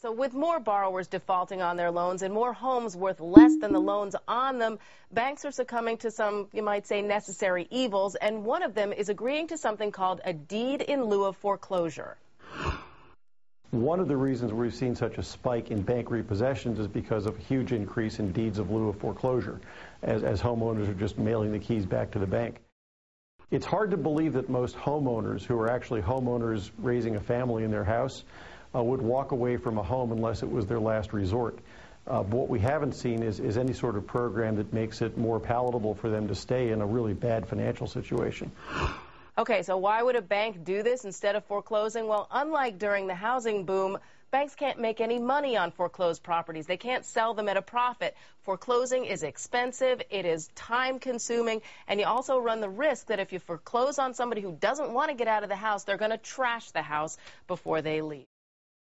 So with more borrowers defaulting on their loans and more homes worth less than the loans on them, banks are succumbing to some, you might say, necessary evils, and one of them is agreeing to something called a deed in lieu of foreclosure. One of the reasons we've seen such a spike in bank repossessions is because of a huge increase in deeds of lieu of foreclosure, as homeowners are just mailing the keys back to the bank. It's hard to believe that most homeowners who are actually homeowners raising a family in their house would walk away from a home unless it was their last resort. But what we haven't seen is any sort of program that makes it more palatable for them to stay in a really bad financial situation. Okay, so why would a bank do this instead of foreclosing? Well, unlike during the housing boom, banks can't make any money on foreclosed properties. They can't sell them at a profit. Foreclosing is expensive, it is time-consuming, and you also run the risk that if you foreclose on somebody who doesn't want to get out of the house, they're going to trash the house before they leave.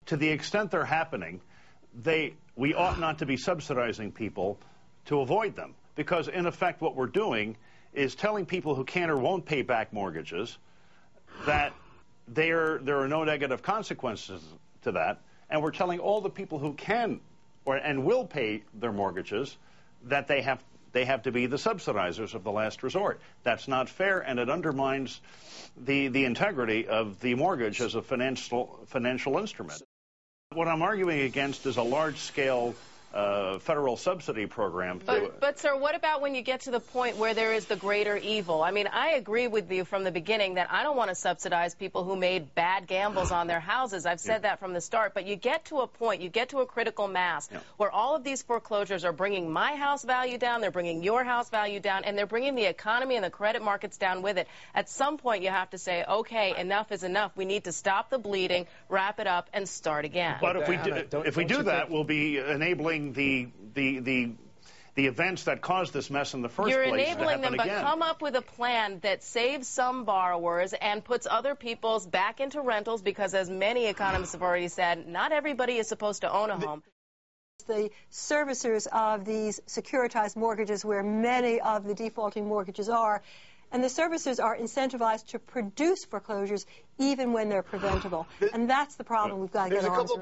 To the extent they're happening, we ought not to be subsidizing people to avoid them, because in effect what we're doing is telling people who can or won't pay back mortgages that there are no negative consequences to that, and we're telling all the people who can and will pay their mortgages that they have to be the subsidizers of the last resort. That's not fair, and it undermines the integrity of the mortgage as a financial instrument. What I'm arguing against is a large-scale federal subsidy program. But, sir, what about when you get to the point where there is the greater evil? I mean, I agree with you from the beginning that I don't want to subsidize people who made bad gambles on their houses. I've said that from the start. But you get to a point, you get to a critical mass where all of these foreclosures are bringing my house value down, they're bringing your house value down, and they're bringing the economy and the credit markets down with it. At some point, you have to say, okay, enough is enough. We need to stop the bleeding, wrap it up, and start again. But if we do that, we'll be enabling the events that caused this mess in the first place to happen again. You're enabling them, but come up with a plan that saves some borrowers and puts other people's back into rentals, because as many economists have already said, not everybody is supposed to own a home. The servicers of these securitized mortgages, where many of the defaulting mortgages are, and the servicers are incentivized to produce foreclosures even when they're preventable. And that's the problem we've got to get our arms around.